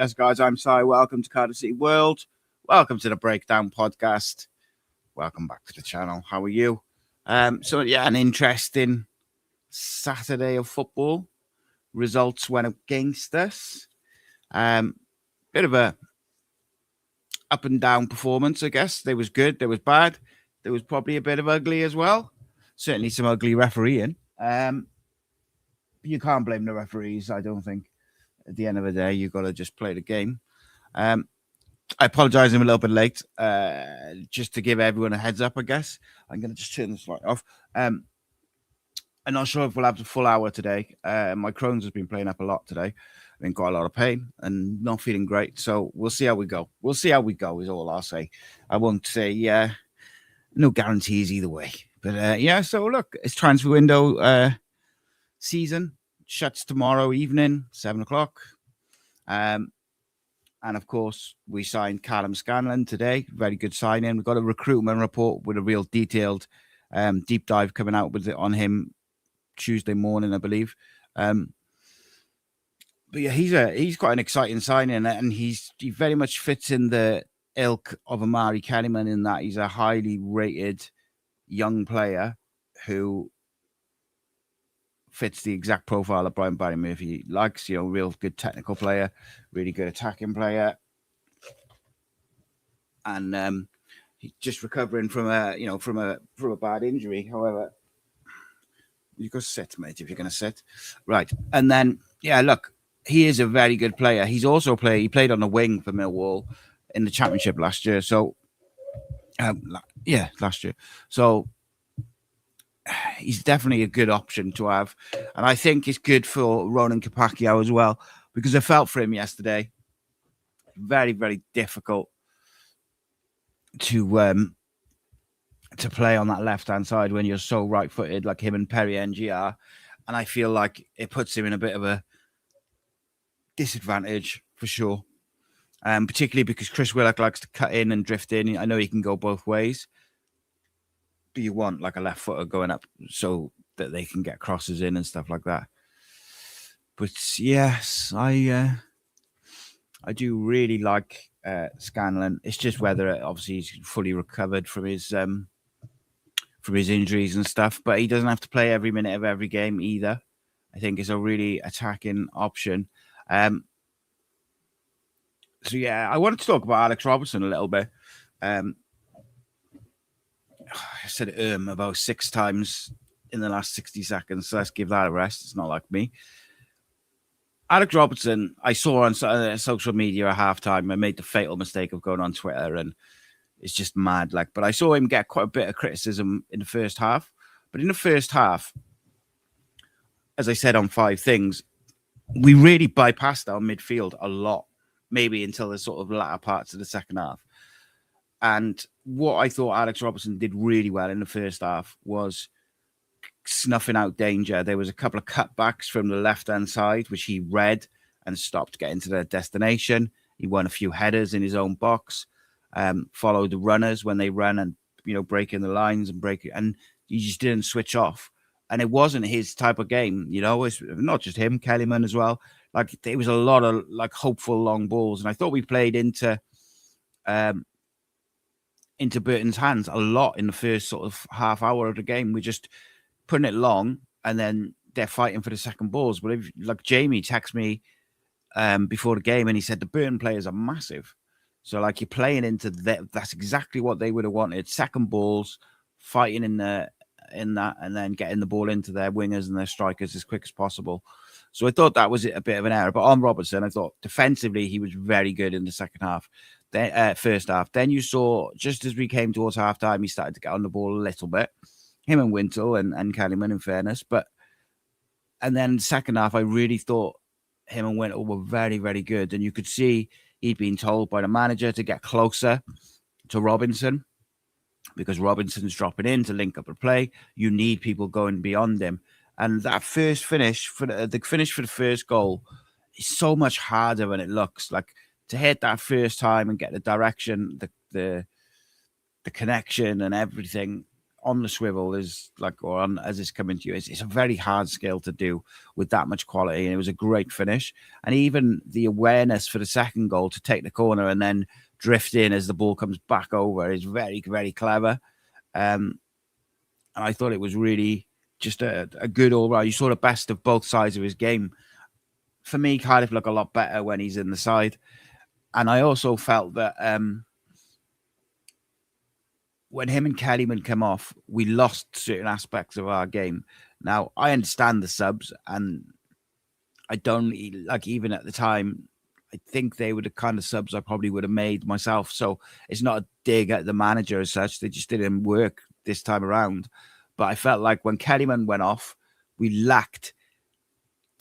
Yes, guys, I'm Si. Welcome to Cardiff City World. Welcome to the Breakdown Podcast. Welcome back to the channel. How are you? An interesting Saturday of football. Results went against us. Bit of a up and down performance, I guess. There was good, there was bad. There was probably a bit of ugly as well. Certainly some ugly refereeing. You can't blame the referees, I don't think. At the end of the day, you've got to just play the game. I apologize, I'm a little bit late. Just to give everyone a heads up, I guess. I'm going to just turn this light off. I'm not sure if we'll have the full hour today. My Crohn's has been playing up a lot today. I'm in quite a lot of pain and not feeling great. So we'll see how we go. We'll see how we go is all I'll say. I won't say no guarantees either way. But so look, it's transfer window season. Shuts tomorrow evening, 7:00. And of course, we signed Callum Scanlon today. Very good signing. We've got a recruitment report with a real detailed deep dive coming out with it on him Tuesday morning, I believe. But yeah, he's quite an exciting signing, and he very much fits in the ilk of Amari Kellyman in that he's a highly rated young player who fits the exact profile of Brian Barry Murphy likes. Real good technical player, really good attacking player, and he's just recovering from a bad injury. However, you got to sit, mate, if you're going to sit, right? And then look, he is a very good player. He's also he played on the wing for Millwall in the Championship last year. So last year. So he's definitely a good option to have. And I think it's good for Ronan Capacchio as well, because I felt for him yesterday. Very, very difficult to play on that left-hand side when you're so right-footed like him and Perry NG are. And I feel like it puts him in a bit of a disadvantage for sure. Particularly because Chris Willock likes to cut in and drift in. I know he can go both ways. Do you want like a left footer going up so that they can get crosses in and stuff like that? But yes, I do really like Scanlon. It's just whether obviously he's fully recovered from his injuries and stuff, but he doesn't have to play every minute of every game either. I think it's a really attacking option. I wanted to talk about Alex Robertson a little bit. I said about 6 times in the last 60 seconds, so let's give that a rest. It's not like me. Alex Robertson, I saw on social media at halftime. I made the fatal mistake of going on Twitter, and it's just mad. But I saw him get quite a bit of criticism in the first half. But in the first half, as I said on 5 things, we really bypassed our midfield a lot, maybe until the sort of latter parts of the second half. And what I thought Alex Robertson did really well in the first half was snuffing out danger. There was a couple of cutbacks from the left-hand side, which he read and stopped getting to their destination. He won a few headers in his own box, followed the runners when they run and, breaking the lines and he just didn't switch off. And it wasn't his type of game, It's not just him, Kellyman as well. There was a lot of hopeful long balls. And I thought we played into Burton's hands a lot in the first sort of half hour of the game. We're just putting it long, and then they're fighting for the second balls. But Jamie texted me before the game, and he said the Burton players are massive. So you're playing into that. That's exactly what they would have wanted. Second balls, fighting in that, and then getting the ball into their wingers and their strikers as quick as possible. So I thought that was a bit of an error. But on Robertson, I thought defensively he was very good in the second half. First half. Then you saw, just as we came towards halftime, he started to get on the ball a little bit. Him and Wintle and Kellyman, in fairness. And then second half, I really thought him and Wintle were very, very good. And you could see he'd been told by the manager to get closer to Robinson, because Robinson's dropping in to link up a play. You need people going beyond him. And that first finish, for the finish for the first goal, is so much harder than it looks. To hit that first time and get the direction, the connection and everything on the swivel is like, or on as it's coming to you, it's a very hard skill to do with that much quality. And it was a great finish. And even the awareness for the second goal to take the corner and then drift in as the ball comes back over is very, very clever. And I thought it was really just a good all round. You saw the best of both sides of his game. For me, Cardiff look a lot better when he's in the side. And I also felt that when him and Kellyman come off, we lost certain aspects of our game. Now, I understand the subs, and I don't like, even at the time, I think they were the kind of subs I probably would have made myself. So it's not a dig at the manager as such. They just didn't work this time around. But I felt like when Kellyman went off, we lacked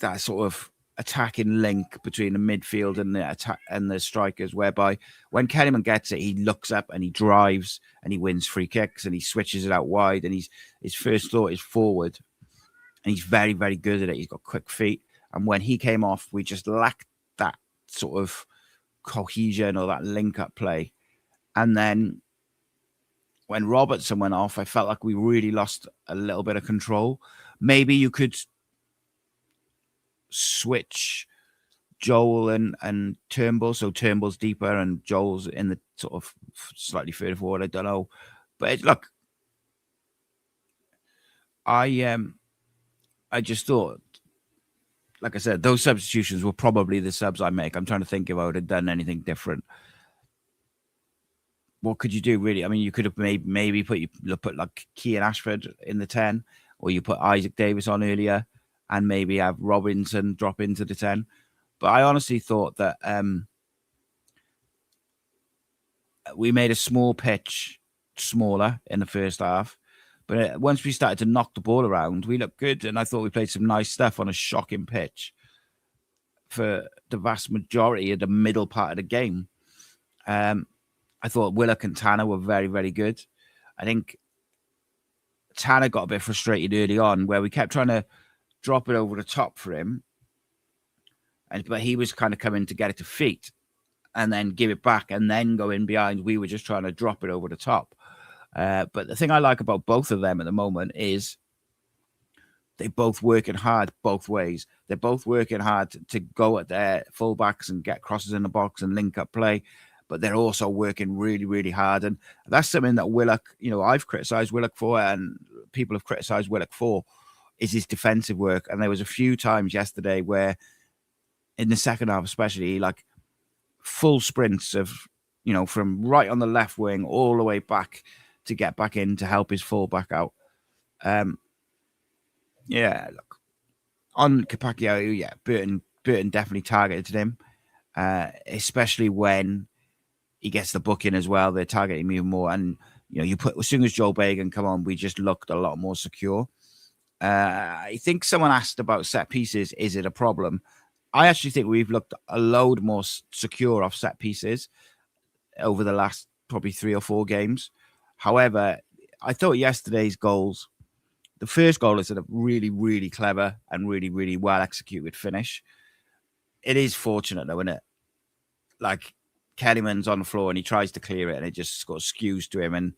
that sort of attacking link between the midfield and the attack and the strikers, whereby when Kellyman gets it, he looks up and he drives and he wins free kicks and he switches it out wide, and his first thought is forward, and he's very, very good at it. He's got quick feet, and when he came off, we just lacked that sort of cohesion or that link up play. And then when Robertson went off, I felt like we really lost a little bit of control. Maybe you could switch Joel and Turnbull, so Turnbull's deeper and Joel's in the sort of slightly further forward. I don't know, but look, I just thought, like I said, those substitutions were probably the subs I make. I'm trying to think if I would have done anything different. What could you do, really? I mean, you could have maybe put like Kean Ashford in the 10, or you put Isaac Davis on earlier and maybe have Robinson drop into the 10. But I honestly thought that we made a small pitch smaller in the first half. But once we started to knock the ball around, we looked good. And I thought we played some nice stuff on a shocking pitch for the vast majority of the middle part of the game. I thought Willock and Tanner were very, very good. I think Tanner got a bit frustrated early on where we kept trying to drop it over the top for him. But he was kind of coming to get it to feet and then give it back and then go in behind. We were just trying to drop it over the top. But the thing I like about both of them at the moment is they're both working hard both ways. They're both working hard to go at their fullbacks and get crosses in the box and link up play. But they're also working really, really hard. And that's something that Willock, I've criticised Willock for, and people have criticised Willock for, is his defensive work. And there was a few times yesterday where, in the second half especially, like full sprints of, from right on the left wing all the way back to get back in to help his fullback out. Look, on Capacchio, Burton definitely targeted him, especially when he gets the booking as well. They're targeting him even more. And, as soon as Joel Bagan come on, we just looked a lot more secure. I think someone asked about set pieces. Is it a problem? I actually think we've looked a load more secure off set pieces over the last probably 3 or 4 games. However, I thought yesterday's goals, the first goal is a really, really clever and really, really well executed finish. It is fortunate though, isn't it? Like, Kellyman's on the floor and he tries to clear it and it just sort of skews to him, and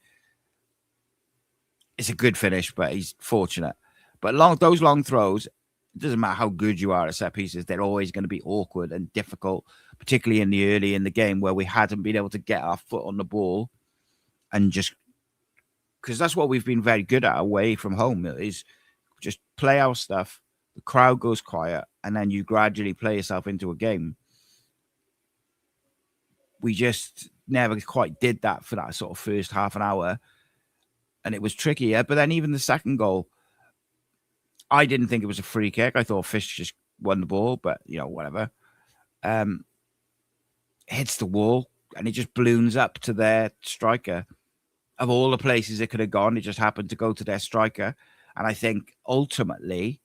it's a good finish, but he's fortunate. But those long throws, it doesn't matter how good you are at set pieces, they're always going to be awkward and difficult, particularly in the early in the game where we hadn't been able to get our foot on the ball, and just because that's what we've been very good at away from home, is just play our stuff, the crowd goes quiet, and then you gradually play yourself into a game. We just never quite did that for that sort of first half an hour, and it was trickier. But then even the second goal, I didn't think it was a free kick. I thought Fish just won the ball, but, whatever. Hits the wall, and it just balloons up to their striker. Of all the places it could have gone, it just happened to go to their striker. And I think ultimately,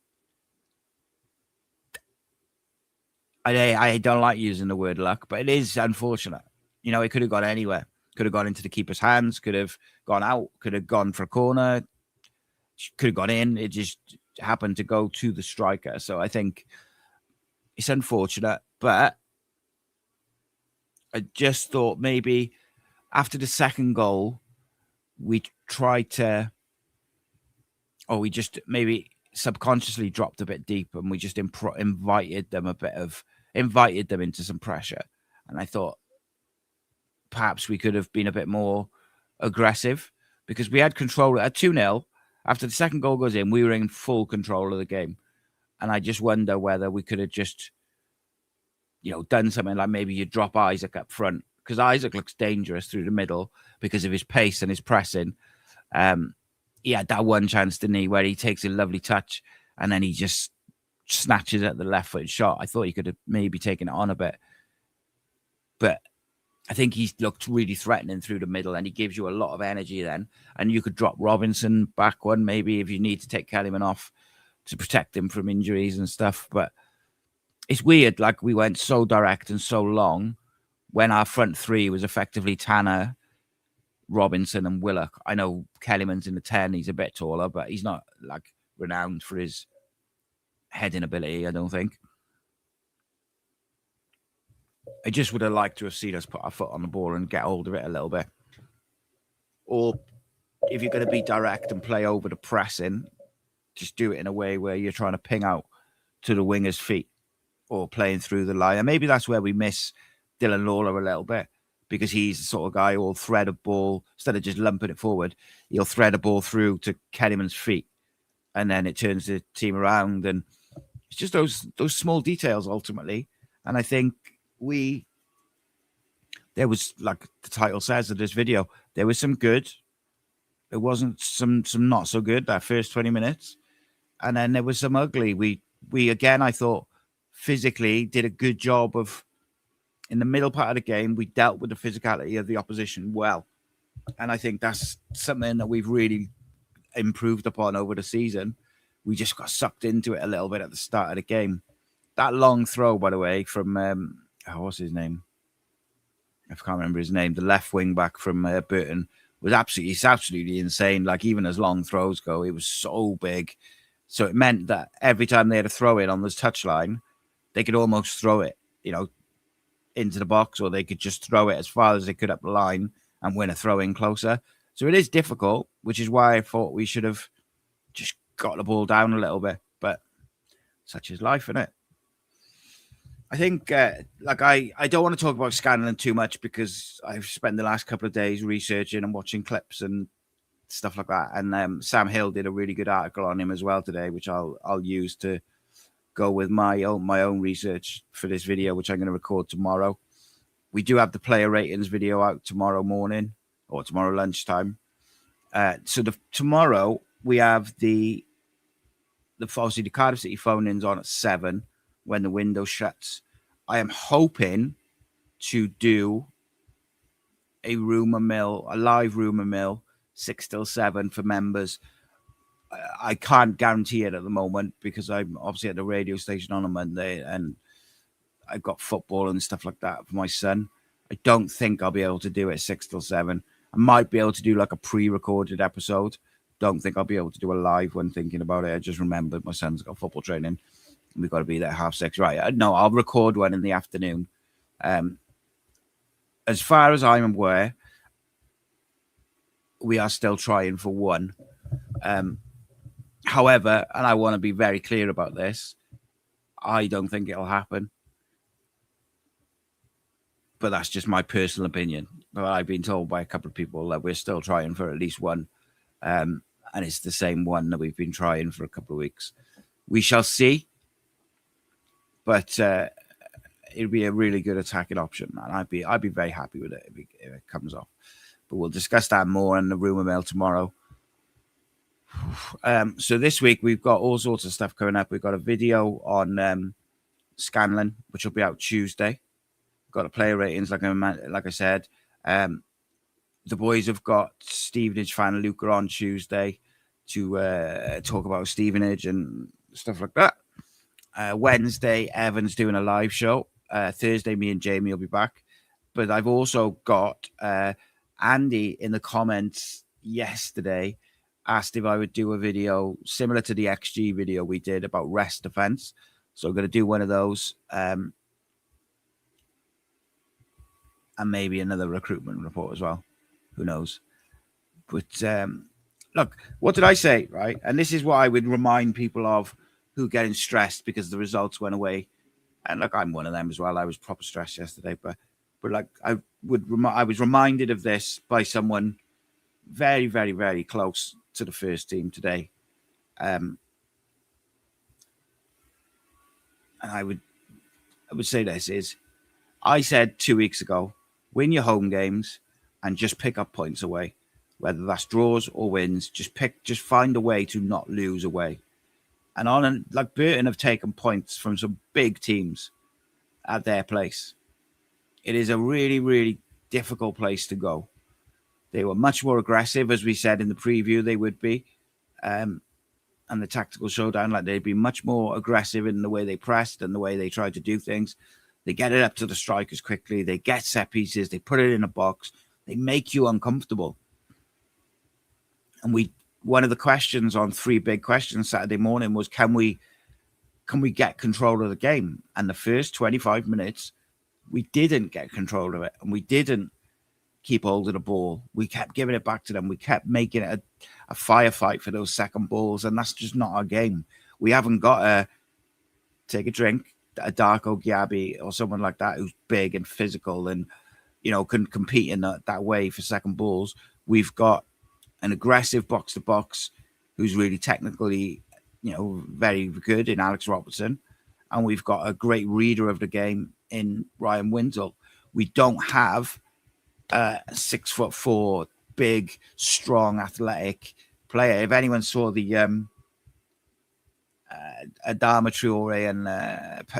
I don't like using the word luck, but it is unfortunate. It could have gone anywhere. Could have gone into the keeper's hands, could have gone out, could have gone for a corner, could have gone in. It just happened to go to the striker. So I think it's unfortunate, but I just thought maybe after the second goal, we tried to or we just maybe subconsciously dropped a bit deep, and we just invited them into some pressure. And I thought perhaps we could have been a bit more aggressive, because we had control at 2-0. After the second goal goes in, we were in full control of the game. And I just wonder whether we could have just, done something like maybe you drop Isaac up front, because Isaac looks dangerous through the middle because of his pace and his pressing. He had that one chance, didn't he, where he takes a lovely touch and then he just snatches at the left foot shot. I thought he could have maybe taken it on a bit. But I think he looked really threatening through the middle, and he gives you a lot of energy then. And you could drop Robinson back one, maybe, if you need to take Kellyman off to protect him from injuries and stuff. But it's weird, like we went so direct and so long when our front three was effectively Tanner, Robinson and Willock. I know Kellyman's in the 10, he's a bit taller, but he's not like renowned for his heading ability, I don't think. I just would have liked to have seen us put our foot on the ball and get hold of it a little bit. Or if you're going to be direct and play over the pressing, just do it in a way where you're trying to ping out to the winger's feet or playing through the line. And maybe that's where we miss Dylan Lawler a little bit, because he's the sort of guy who'll thread a ball, instead of just lumping it forward, he'll thread a ball through to Kellyman's feet, and then it turns the team around. And it's just those small details ultimately. And I think there was, like the title says of this video, there was some good. There wasn't some not so good that first 20 minutes. And then there was some ugly. We again, I thought, physically did a good job of, in the middle part of the game, we dealt with the physicality of the opposition well. And I think that's something that we've really improved upon over the season. We just got sucked into it a little bit at the start of the game. That long throw, by the way, from, what's his name? I can't remember his name. The left wing back from Burton was absolutely insane. Like, even as long throws go, it was so big. So it meant that every time they had a throw in on this touchline, they could almost throw it, into the box, or they could just throw it as far as they could up the line and win a throw in closer. So it is difficult, which is why I thought we should have just got the ball down a little bit. But such is life, isn't it? I think, I don't want to talk about Scanlon too much, because I've spent the last couple of days researching and watching clips and stuff like that. And Sam Hill did a really good article on him as well today, which I'll use to go with my own research for this video, which I'm going to record tomorrow. We do have the player ratings video out tomorrow morning, or tomorrow lunchtime. So tomorrow we have the obviously the Cardiff City phone-ins on at 7 when the window shuts. I am hoping to do a live rumour mill 6 till 7 for members. I can't guarantee it at the moment, because I'm obviously at the radio station on a Monday and I've got football and stuff like that for my son. I don't think I'll be able to do it 6 till 7. I might be able to do like a pre-recorded episode. Don't think I'll be able to do a live one, thinking about it. I just remembered my son's got football training. We've got to be there at 6:30. Right. No, I'll record one in the afternoon. As far as I'm aware, we are still trying for one. However, and I want to be very clear about this, I don't think it'll happen. But that's just my personal opinion. But I've been told by a couple of people that we're still trying for at least one. And it's the same one that we've been trying for a couple of weeks. We shall see. But it'd be a really good attacking option, and I'd be very happy with it if it comes off. But we'll discuss that more in the rumour mill tomorrow. So this week we've got all sorts of stuff coming up. We've got a video on Scanlon, which will be out Tuesday. We've got the player ratings, like I said. The boys have got Stevenage fan Luca on Tuesday to talk about Stevenage and stuff like that. Wednesday, Evan's doing a live show. Thursday, me and Jamie will be back. But I've also got Andy in the comments yesterday asked if I would do a video similar to the XG video we did about rest defense. So I'm going to do one of those. And maybe another recruitment report as well. Who knows? But look, what did I say, right? And this is what I would remind people of who are getting stressed because the results went away. And look, I'm one of them as well. I was proper stressed yesterday, but like I was reminded of this by someone very, very, very close to the first team today. And I would say this is, I said 2 weeks ago, win your home games and just pick up points away, whether that's draws or wins. Just find a way to not lose away. And like Burton have taken points from some big teams at their place. It is a really, really difficult place to go. They were much more aggressive, as we said in the preview they would be. And the tactical showdown, like they'd be much more aggressive in the way they pressed and the way they tried to do things. They get it up to the strikers quickly. They get set pieces. They put it in a box. They make you uncomfortable. And one of the questions on 3 big questions Saturday morning was, can we get control of the game? And the first 25 minutes, we didn't get control of it. And we didn't keep hold of the ball. We kept giving it back to them. We kept making it a firefight for those second balls. And that's just not our game. We haven't got a take a drink, a Darko Gyabi or someone like that who's big and physical and, can compete in that way for second balls. We've got an aggressive box-to-box who's really technically, very good in Alex Robertson. And we've got a great reader of the game in Ryan Windle. We don't have a 6'4", big, strong, athletic player. If anyone saw the Adama Traore and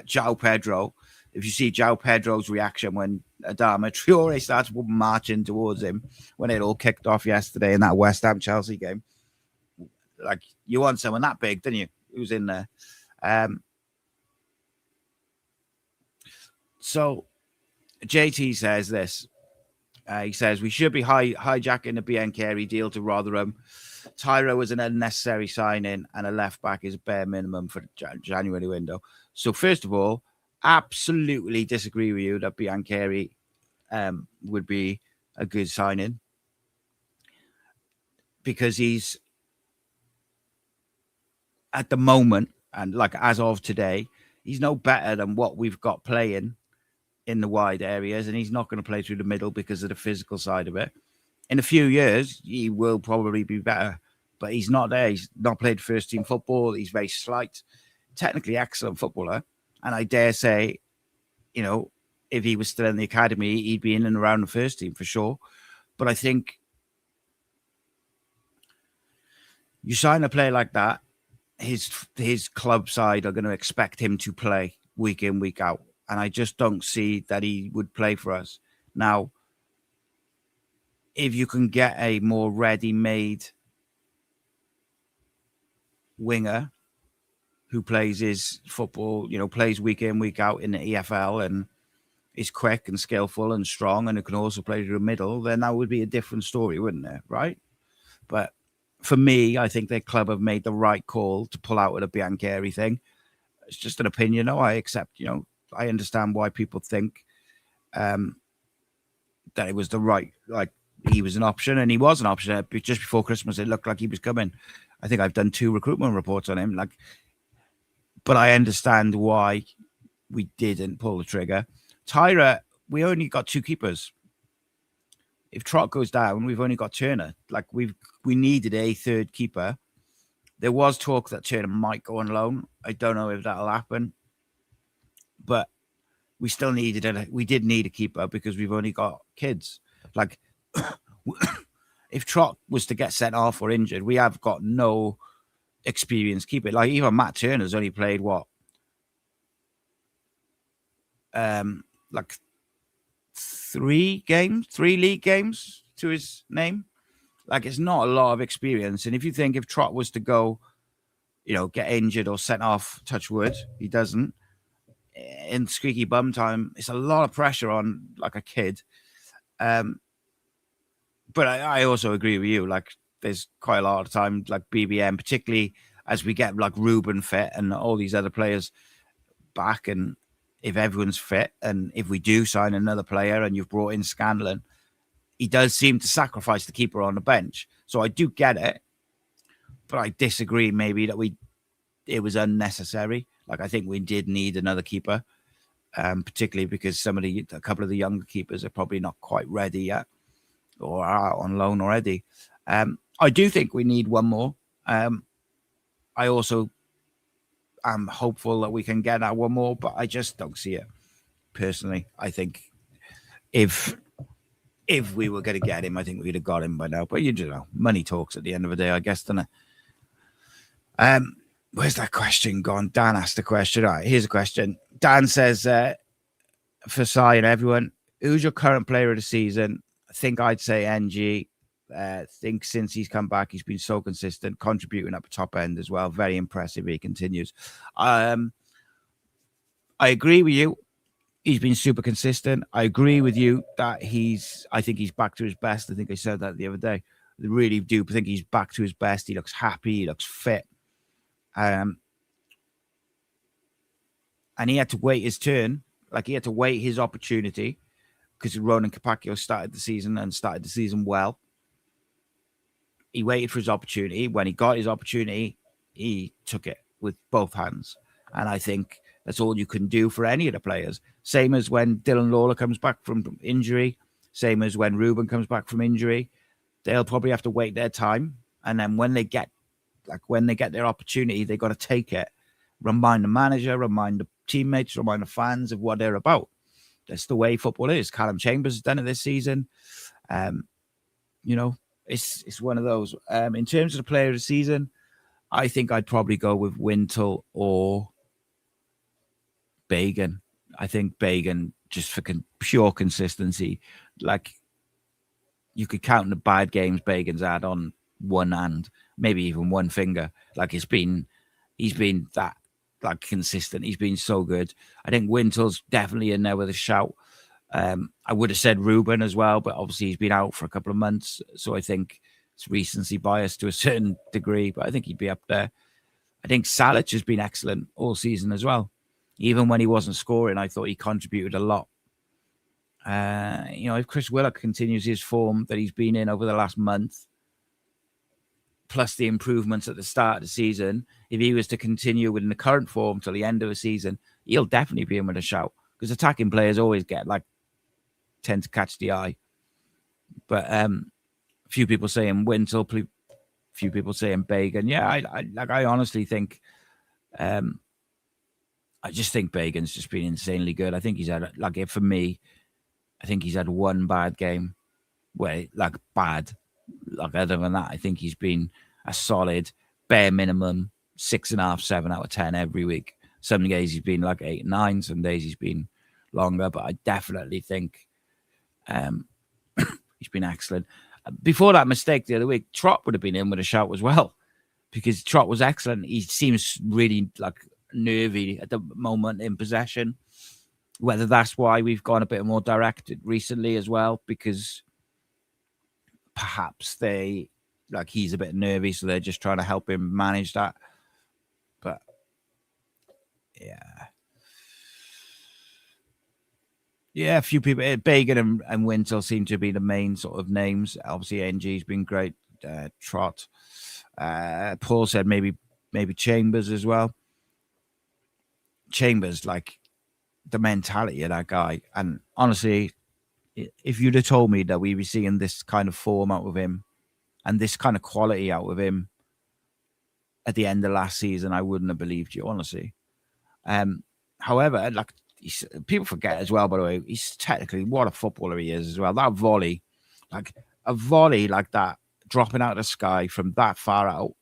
João Pedro, if you see João Pedro's reaction when Adama Traore starts marching towards him when it all kicked off yesterday in that West Ham Chelsea game, like, you want someone that big, didn't you? Who's in there? So JT says this. He says, we should be hijacking the BN Carey deal to Rotherham. Tyro was an unnecessary signing and a left back is a bare minimum for the January window. So first of all, absolutely disagree with you that BN Carey would be a good signing, because he's, at the moment, and like as of today, he's no better than what we've got playing in the wide areas, and he's not going to play through the middle because of the physical side of it. In a few years, he will probably be better, but he's not there. He's not played first team football. He's very slight, technically excellent footballer. And I dare say, if he was still in the academy, he'd be in and around the first team for sure. But I think you sign a player like that, his club side are going to expect him to play week in, week out. And I just don't see that he would play for us. Now, if you can get a more ready-made winger who plays his football, plays week in, week out in the EFL and is quick and skillful and strong and who can also play through the middle, then that would be a different story, wouldn't it? Right? But for me, I think their club have made the right call to pull out of the Biancheri thing. It's just an opinion. I accept, I understand why people think that it was the right, like, he was an option, and he was an option. Just before Christmas, it looked like he was coming. I think I've done 2 recruitment reports on him. But I understand why we didn't pull the trigger. Tyra, we only got 2 keepers. If Trott goes down, we've only got Turner. We needed a third keeper. There was talk that Turner might go on loan. I don't know if that'll happen, but we still we did need a keeper because we've only got kids. If Trott was to get sent off or injured, we have got no experienced keeper. Even Matt Turner's only played 3 league games to his name. It's not a lot of experience. And if you think if Trott was to go, get injured or sent off, touch wood, he doesn't, in squeaky bum time, it's a lot of pressure on a kid. But I also agree with you. There's quite a lot of time, BBM, particularly as we get Ruben fit and all these other players back. And if everyone's fit, and if we do sign another player and you've brought in Scanlon, he does seem to sacrifice the keeper on the bench. So I do get it. but I disagree maybe that it was unnecessary. Like, I think we did need another keeper, particularly because a couple of the younger keepers are probably not quite ready yet or are on loan already. I do think we need one more. I also am hopeful that we can get that one more, but I just don't see it personally. I think if we were going to get him, I think we'd have got him by now. But you know, money talks at the end of the day, I guess, doesn't it? Where's that question gone? Dan asked a question. All right, here's a question. Dan says, for Sai and everyone, who's your current player of the season? I think I'd say NG. Think since he's come back, he's been so consistent, contributing at the top end as well. Very impressive. He continues. I agree with you. He's been super consistent. I agree with you that I think he's back to his best. I think I said that the other day. I really do think he's back to his best. He looks happy. He looks fit. And he had to wait his turn. Like, he had to wait his opportunity because Ronan Capaccio started the season well. He waited for his opportunity. When he got his opportunity, he took it with both hands. And I think that's all you can do for any of the players. Same as when Dylan Lawler comes back from injury. Same as when Ruben comes back from injury. They'll probably have to wait their time. And then when they get their opportunity, they got to take it. Remind the manager, remind the teammates, remind the fans of what they're about. That's the way football is. Callum Chambers has done it this season. It's one of those. In terms of the player of the season, I think I'd probably go with Wintle or Bagan. I think Bagan, just for pure consistency, like, you could count the bad games Bagan's had on one hand, maybe even one finger. Like, he's been that, like, consistent. He's been so good. I think Wintle's definitely in there with a shout. I would have said Ruben as well, but obviously he's been out for a couple of months, so I think it's recency bias to a certain degree, but I think he'd be up there. I think Salic has been excellent all season as well. Even when he wasn't scoring, I thought he contributed a lot. If Chris Willock continues his form that he's been in over the last month, plus the improvements at the start of the season, if he was to continue with the current form till the end of the season, he'll definitely be in with a shout, because attacking players always tend to catch the eye. But a few people saying Wintle, few people saying Bagan. Yeah, I honestly think, I just think Bagan's just been insanely good. I think he's had, for me, I think he's had one bad game where, bad. Other than that, I think he's been a solid, bare minimum 6.5, 7 out of 10 every week. Some days he's been 8, 9. Some days he's been longer, but I definitely think he's been excellent. Before that mistake the other week, Trott would have been in with a shout as well, because Trott was excellent. He seems really nervy at the moment in possession. Whether that's why we've gone a bit more direct recently as well, because perhaps he's a bit nervy, so they're just trying to help him manage that. But yeah, a few people, Bagan and Wintle seem to be the main sort of names. Obviously, NG's been great. Trott. Paul said maybe Chambers as well. Chambers, the mentality of that guy. And honestly, if you'd have told me that we'd be seeing this kind of form out of him and this kind of quality out of him at the end of last season, I wouldn't have believed you, honestly. However, people forget as well, by the way, he's technically, what a footballer he is as well. That volley, a volley like that, dropping out of the sky from that far out,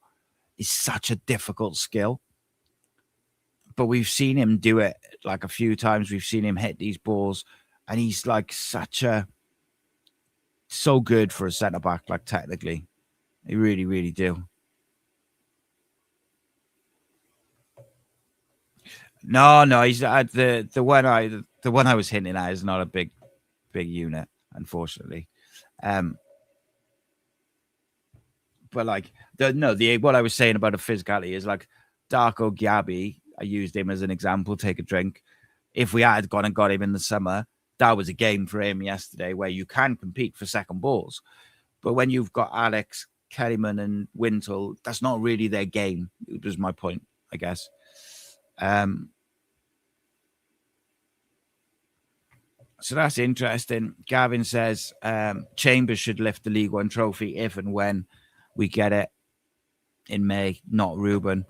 is such a difficult skill. But we've seen him do it a few times. We've seen him hit these balls, and he's so good for a centre back. Technically, he really, really do. No, he's the one I was hinting at is not a big unit, unfortunately. But what I was saying about the physicality is Darko Gyabi. I used him as an example. Take a drink. If we had gone and got him in the summer, that was a game for him yesterday where you can compete for second balls. But when you've got Alex Kellyman and Wintle, that's not really their game. It was my point, I guess. So that's interesting. Gavin says Chambers should lift the League One trophy if and when we get it in May, not Ruben.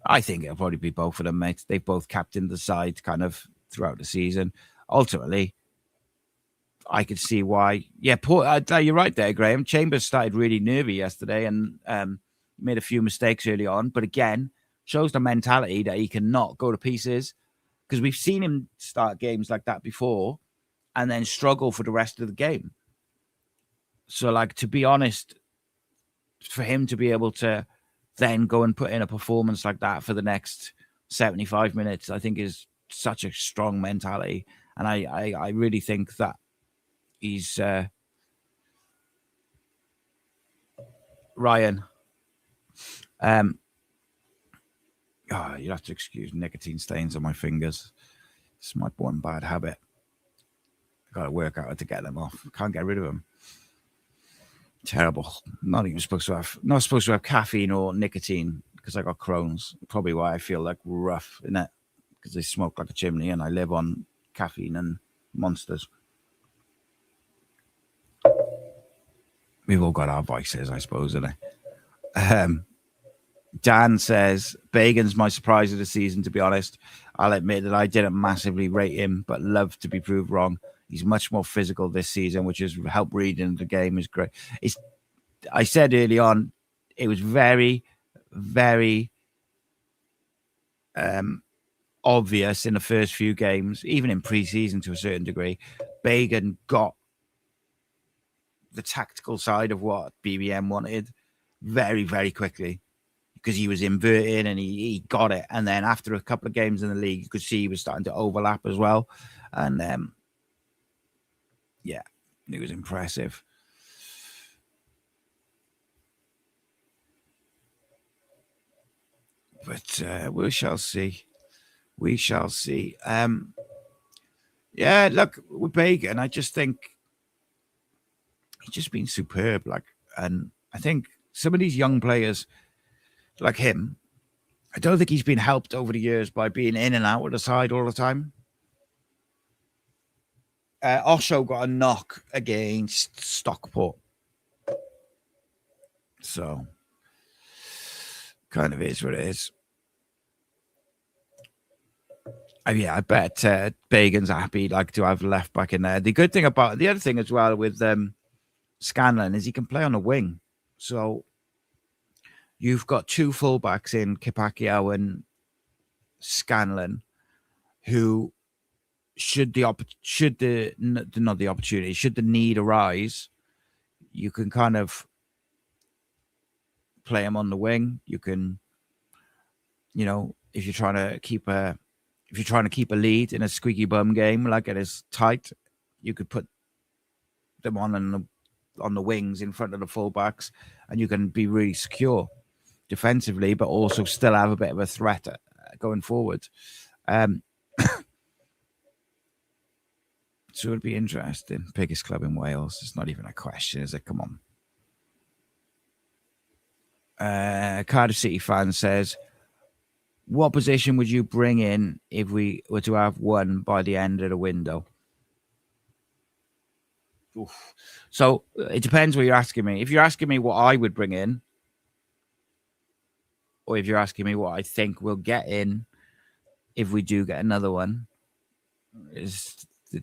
I think it'll probably be both of them, mate. They've both captained the side kind of throughout the season. Ultimately, I could see why. Yeah, you're right there, Graham. Chambers started really nervy yesterday and made a few mistakes early on. But again, shows the mentality that he cannot go to pieces, because we've seen him start games like that before and then struggle for the rest of the game. So, like, to be honest, for him to be able to then go and put in a performance like that for the next 75 minutes, I think is such a strong mentality. And I really think that he's Ryan. You have to excuse nicotine stains on my fingers. It's my one bad habit. I've got to work out how to get them off. Can't get rid of them. Terrible. Not supposed to have caffeine or nicotine because I got Crohn's. Probably why I feel like rough, isn't it? Because I smoke like a chimney and I live on caffeine and monsters. We've all got our vices, I suppose, isn't it? Dan says, Bagan's my surprise of the season, to be honest. I'll admit that I didn't massively rate him, but love to be proved wrong. He's much more physical this season, which has helped read into the game is great. I said early on, it was very, very obvious in the first few games, even in pre-season to a certain degree. Bagan got the tactical side of what BBM wanted very, very quickly, because he was inverting and he got it. And then after a couple of games in the league, you could see he was starting to overlap as well. And yeah, it was impressive. But we shall see. We shall see. Yeah, look, with Bagan, I just think he's just been superb. And I think some of these young players like him, I don't think he's been helped over the years by being in and out of the side all the time. Osho got a knock against Stockport. So, kind of is what it is. Yeah, I bet Bagan's happy to have left back in there. The other thing as well with Scanlon is he can play on the wing. So you've got two fullbacks in Kipakio and Scanlon, who should the need arise, you can kind of play him on the wing. You can, if you're trying to keep a lead in a squeaky bum game, like it is tight, you could put them on the wings in front of the fullbacks, and you can be really secure defensively, but also still have a bit of a threat going forward. So it'd be interesting. Biggest club in Wales. It's not even a question, is it? Come on. Cardiff City fan says, what position would you bring in if we were to have one by the end of the window? Oof. So it depends what you're asking me. If you're asking me what I would bring in, or if you're asking me what I think we'll get in if we do get another one,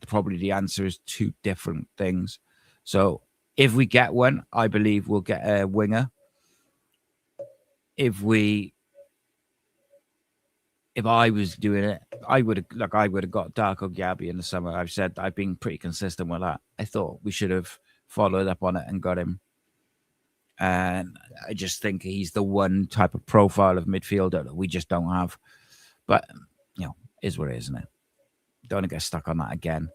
probably the answer is two different things. So if we get one, I believe we'll get a winger. If I was doing it, I would have got Darko Gyabi in the summer. I've been pretty consistent with that. I thought we should have followed up on it and got him. And I just think he's the one type of profile of midfielder that we just don't have. But, is what it is, isn't it? Don't want to get stuck on that again.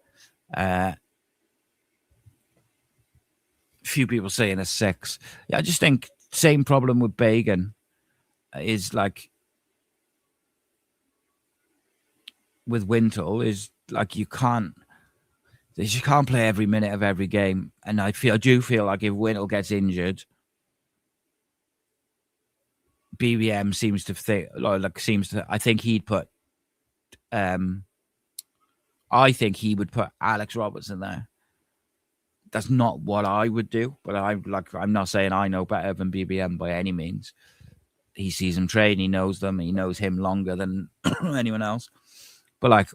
Few people saying a 6. Yeah, I just think same problem with Bagan is with Wintle is you can't play every minute of every game. And I do feel like if Wintle gets injured, BBM seems to think I think he'd put I think he would put Alex Robertson there. That's not what I would do, but I'm not saying I know better than BBM by any means. He sees them train, he knows them, he knows him longer than anyone else. But like,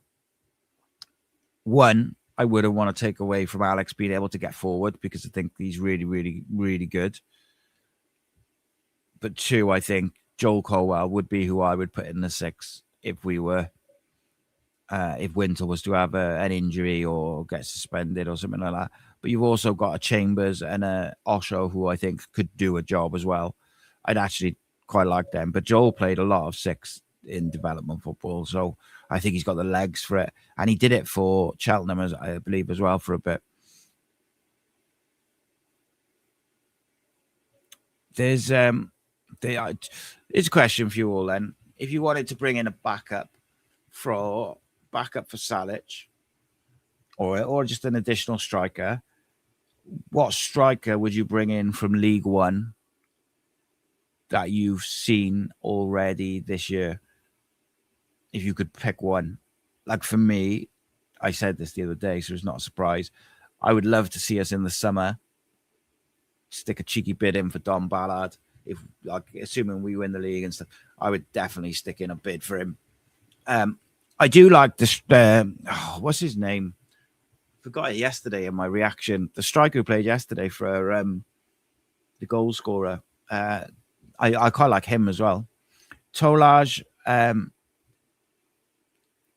one, I wouldn't want to take away from Alex being able to get forward because I think he's really, really, really good. But two, I think Joel Colwell would be who I would put in the 6 if we were, if Winter was to have an injury or get suspended or something like that. But you've also got a Chambers and a Osho who I think could do a job as well. I'd actually quite like them. But Joel played a lot of 6 in development football, so I think he's got the legs for it. And he did it for Cheltenham, as I believe, as well, for a bit. There's it's a question for you all then. If you wanted to bring in a backup for Salic or just an additional striker, what striker would you bring in from League One that you've seen already this year? If you could pick one. Like for me, I said this the other day, so it's not a surprise. I would love to see us in the summer stick a cheeky bid in for Don Ballard. If, like, assuming we win the league and stuff, I would definitely stick in a bid for him. I do like this. What's his name? Forgot it yesterday in my reaction. The striker who played yesterday for the goal scorer. I quite like him as well. Tolaj.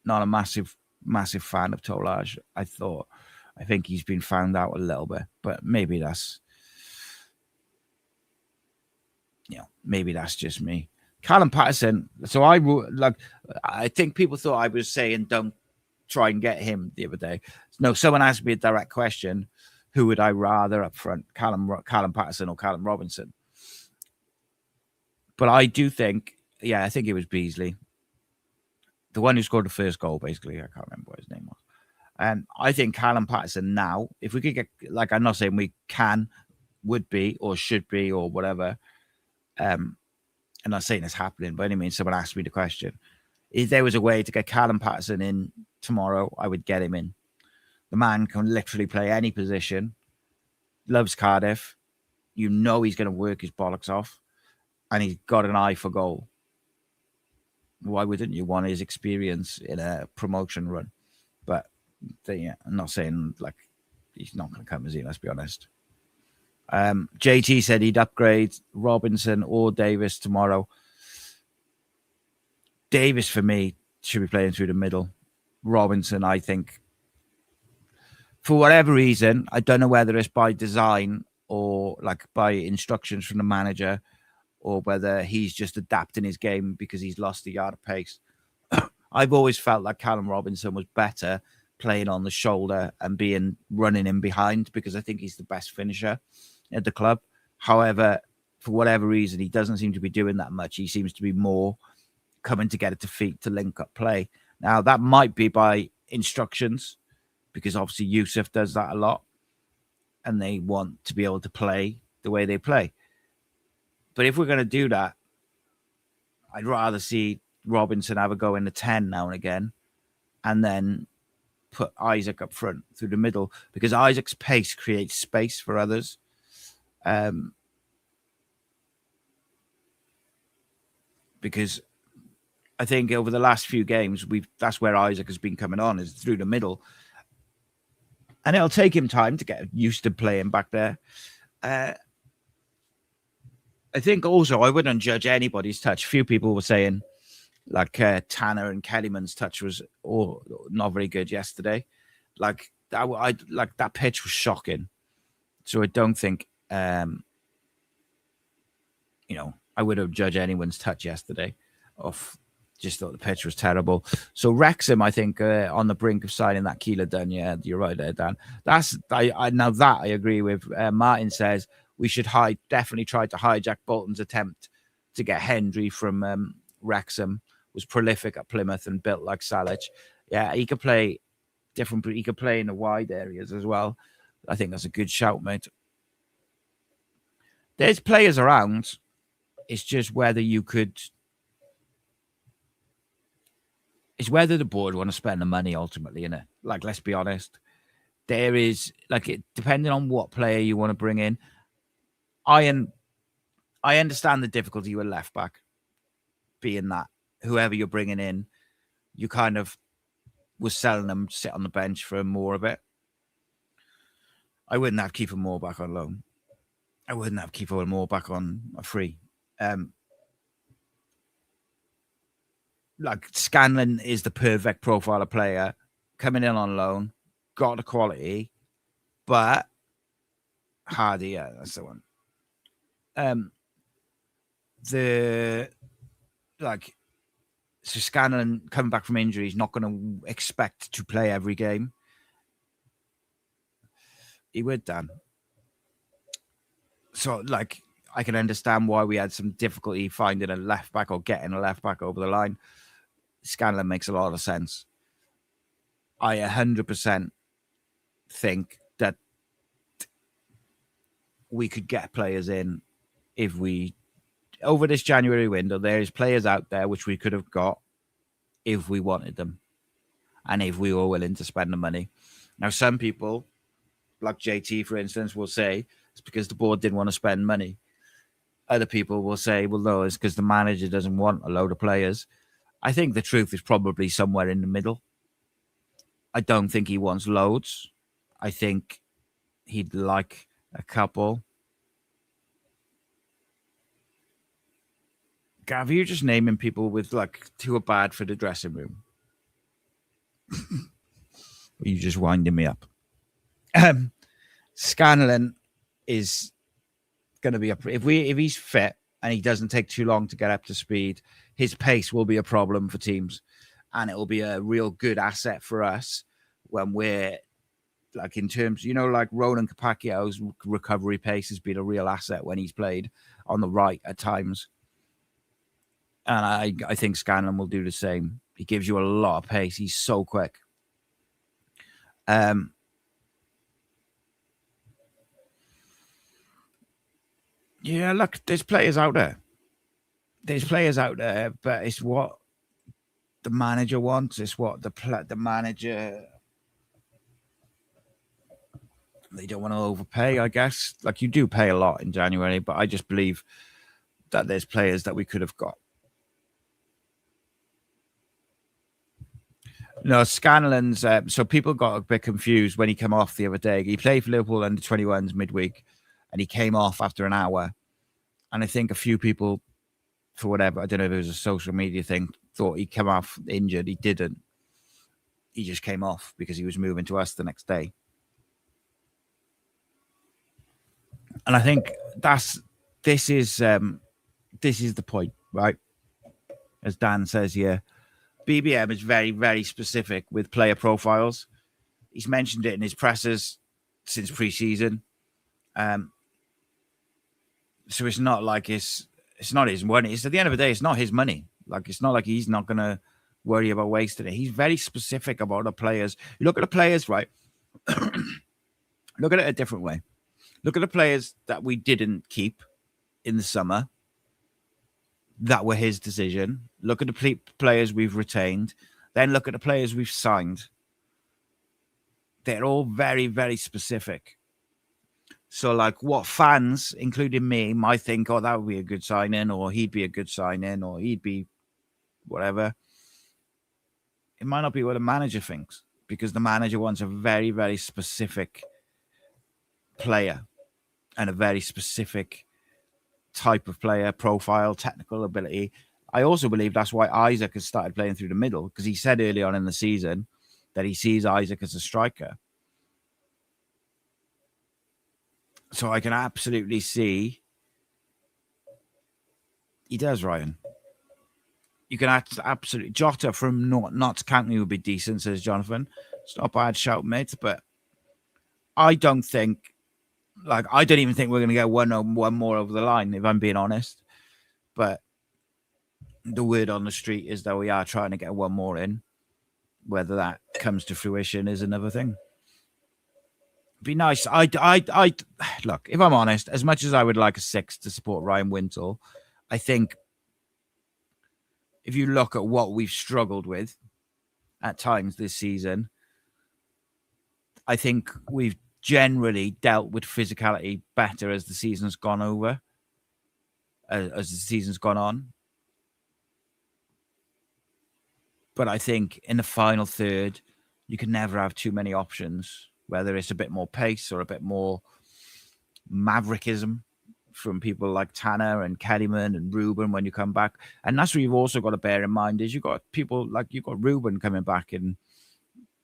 Not a massive fan of Tolaj. I think he's been found out a little bit, but maybe that's just me. Callum Patterson. So I think people thought I was saying don't try and get him the other day. No, someone asked me a direct question: who would I rather up front, Callum Patterson or Callum Robinson? But I do think, I think it was Beasley, the one who scored the first goal. Basically, I can't remember what his name was. And I think Callum Patterson now, if we could get, like, I'm not saying we can, would be, or should be, or whatever. I'm not saying it's happening by any means. Someone asked me the question. If there was a way to get Callum Patterson in tomorrow, I would get him in. The man can literally play any position. Loves Cardiff. You know he's going to work his bollocks off. And he's got an eye for goal. Why wouldn't you want his experience in a promotion run? But I'm not saying like he's not going to come, is he? Let's be honest. JT said he'd upgrade Robinson or Davis tomorrow. Davis, for me, should be playing through the middle. Robinson, I think, for whatever reason, I don't know whether it's by design or like by instructions from the manager, or whether he's just adapting his game because he's lost a yard of pace. I've always felt like Callum Robinson was better playing on the shoulder and running in behind, because I think he's the best finisher at the club. However, for whatever reason, he doesn't seem to be doing that much. He seems to be more coming to get it to feet to link up play. Now, that might be by instructions, because obviously Yusuf does that a lot, and they want to be able to play the way they play. But if we're going to do that, I'd rather see Robinson have a go in the 10 now and again, and then put Isaac up front through the middle, because Isaac's pace creates space for others. Because I think over the last few games, that's where Isaac has been coming on, is through the middle. And it'll take him time to get used to playing back there. I think also I wouldn't judge anybody's touch. Few people were saying like Tanner and Kellyman's touch was not very good yesterday. Like that pitch was shocking. So I don't think I would have judged anyone's touch yesterday. Just thought the pitch was terrible. So Wrexham, I think, on the brink of signing that Keeler Dunn. Yeah, you're right there, Dan. Now that I agree with. Martin says we should definitely try to hijack Bolton's attempt to get Hendry from Wrexham. Was prolific at Plymouth and built like Salic. Yeah, he could play different. He could play in the wide areas as well. I think that's a good shout, mate. There's players around. It's just whether you could. It's whether the board want to spend the money ultimately, innit? Like, let's be honest. There is depending on what player you want to bring in. I understand the difficulty with left back, being that whoever you're bringing in, you kind of was selling them to sit on the bench for more of it. I wouldn't have Kiefer Moore back on loan. I wouldn't have Kiefer Moore back on a free. Like Scanlon is the perfect profile of player coming in on loan, got the quality, but Hardy, yeah, that's the one. So Scanlon coming back from injury is not going to expect to play every game. He would, Dan. So, like, I can understand why we had some difficulty finding a left back or getting a left back over the line. Scanlon makes a lot of sense. I 100% think that we could get players in if we, over this January window, there's players out there which we could have got if we wanted them and if we were willing to spend the money. Now, some people, like JT, for instance, will say it's because the board didn't want to spend money. Other people will say, well, no, it's because the manager doesn't want a load of players. I think the truth is probably somewhere in the middle. I don't think he wants loads. I think he'd like a couple. Gav, you're just naming people with who are bad for the dressing room. You're just winding me up. Scanlon is going to be if he's fit and he doesn't take too long to get up to speed, his pace will be a problem for teams, and it will be a real good asset for us when we're in terms, Ronan Capacchio's recovery pace has been a real asset when he's played on the right at times. And I think Scanlon will do the same. He gives you a lot of pace. He's so quick. Yeah, look, there's players out there. But it's what the manager wants. It's what the manager... They don't want to overpay, I guess. You do pay a lot in January, but I just believe that there's players that we could have got. No, Scanlon's... so people got a bit confused when he came off the other day. He played for Liverpool under 21s midweek, and he came off after an hour. And I think a few people, for whatever, I don't know if it was a social media thing, thought he'd come off injured. He didn't. He just came off because he was moving to us the next day. And I think this is the point, right? As Dan says here, BBM is very, very specific with player profiles. He's mentioned it in his presses since pre-season. So it's not like it's not his money. It's at the end of the day, it's not his money. It's not like he's not going to worry about wasting it. He's very specific about the players. You look at the players, right? Look at it a different way. Look at the players that we didn't keep in the summer. That were his decision. Look at the players we've retained. Then look at the players we've signed. They're all very, very specific. So, what fans, including me, might think, oh, that would be a good sign-in, or he'd be a good sign-in, or he'd be whatever. It might not be what the manager thinks, because the manager wants a very, very specific player and a very specific type of player, profile, technical ability. I also believe that's why Isaac has started playing through the middle, because he said early on in the season that he sees Isaac as a striker. So I can absolutely see he does, Ryan. You can absolutely... Jota from Notts County would be decent, says Jonathan. It's not a bad shout, mate, but I don't think... I don't even think we're going to get one more over the line, if I'm being honest. But the word on the street is that we are trying to get one more in. Whether that comes to fruition is another thing. Be nice. I look, if I'm honest, as much as I would like a 6 to support Ryan Wintle, I think if you look at what we've struggled with at times this season, I think we've generally dealt with physicality better as the season's gone over, as the season's gone on. But I think in the final third, you can never have too many options, whether it's a bit more pace or a bit more maverickism from people like Tanner and Kellyman and Ruben when you come back. And that's what you've also got to bear in mind is you've got people like you've got Ruben coming back in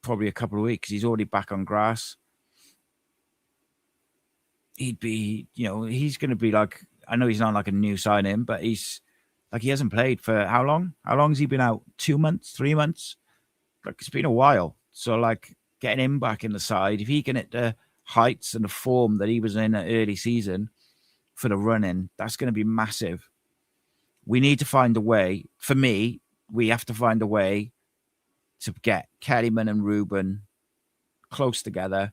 probably a couple of weeks. He's already back on grass. He'd be, he's going to be like, I know he's not like a new sign-in, but he's like, he hasn't played for how long? How long has he been out? 2 months, 3 months? Like, it's been a while. So, like, getting him back in the side, if he can hit the heights and the form that he was in the early season for the running, that's going to be massive. We need to find a way. For me, we have to find a way to get Kellyman and Ruben close together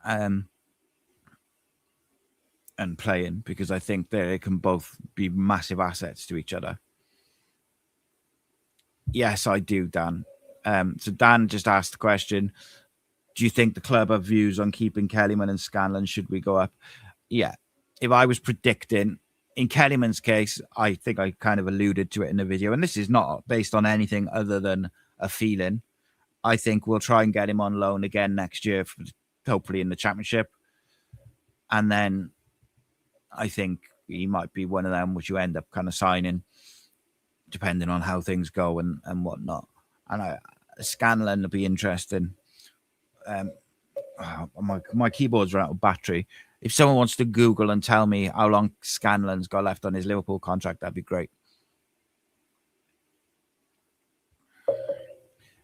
and playing, because I think they can both be massive assets to each other. Yes, I do, Dan. So Dan just asked the question, do you think the club have views on keeping Kellyman and Scanlon? Should we go up? Yeah. If I was predicting, in Kellyman's case, I think I kind of alluded to it in the video, and this is not based on anything other than a feeling. I think we'll try and get him on loan again next year, hopefully in the Championship. And then I think he might be one of them which you end up kind of signing, depending on how things go and whatnot. And Scanlon will be interesting. My keyboard's run out of battery. If someone wants to Google and tell me how long Scanlon's got left on his Liverpool contract, that'd be great.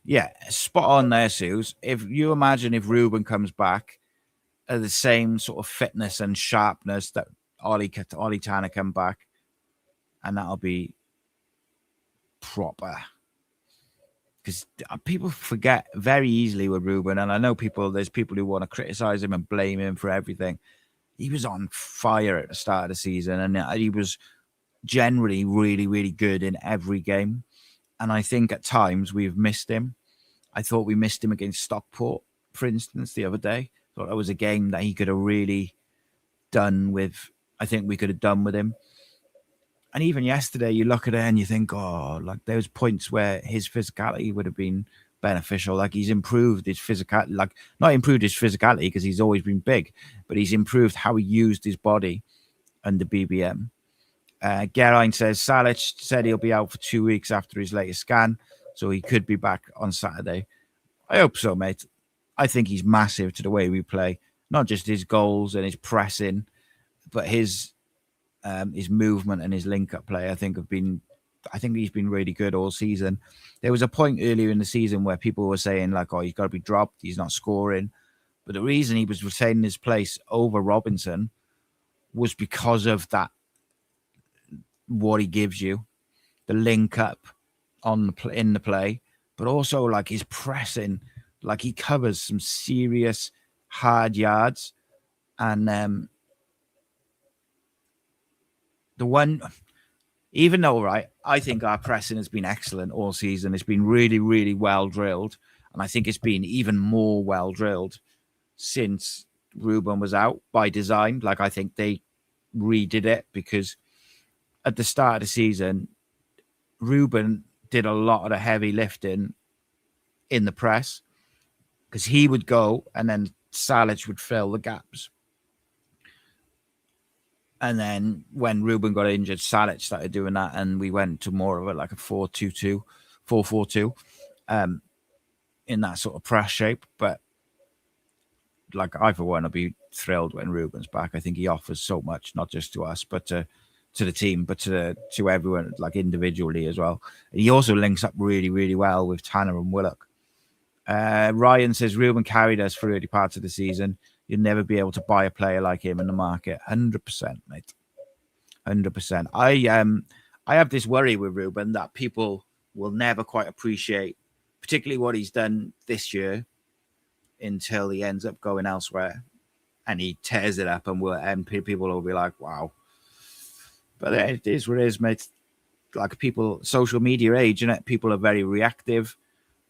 Yeah, spot on there, Suze. If you imagine if Ruben comes back at the same sort of fitness and sharpness that Ollie Tanner come back, and that'll be proper. Because people forget very easily with Ruben, and I know there's people who want to criticize him and blame him for everything. He was on fire at the start of the season, and he was generally really, really good in every game. And I think at times we've missed him. I thought we missed him against Stockport, for instance, the other day. I thought that was a game that he could have really done with. I think we could have done with him. And even yesterday, you look at it and you think, like there's points where his physicality would have been beneficial. Like he's improved his physicality, like not improved his physicality because he's always been big, but he's improved how he used his body under BBM. Geraint says Salic said he'll be out for 2 weeks after his latest scan, so he could be back on Saturday. I hope so, mate. I think he's massive to the way we play, not just his goals and his pressing, but his movement and his link-up play. I think he's been really good all season. There was a point earlier in the season where people were saying like, he's got to be dropped, he's not scoring. But the reason he was retaining his place over Robinson was because of that, what he gives you, the link-up in the play, but also like his pressing, like he covers some serious hard yards. And even though, right, I think our pressing has been excellent all season. It's been really, really well drilled. And I think it's been even more well drilled since Ruben was out by design. Like, I think they redid it because at the start of the season, Ruben did a lot of the heavy lifting in the press because he would go and then Salic would fill the gaps. And then when Ruben got injured, Salic started doing that, and we went to more of a 4-2-2, 4-4-2, in that sort of press shape. But like, I for one will be thrilled when Ruben's back. I think he offers so much, not just to us, but to the team, but to everyone, like individually as well. And he also links up really, really well with Tanner and Willock. Ryan says Ruben carried us for early parts of the season. You'll never be able to buy a player like him in the market. 100%, mate. 100%. I have this worry with Ruben that people will never quite appreciate, particularly what he's done this year, until he ends up going elsewhere and he tears it up, and people will be like, wow. But it is what it is, mate. Like people, social media age, innit? People are very reactive.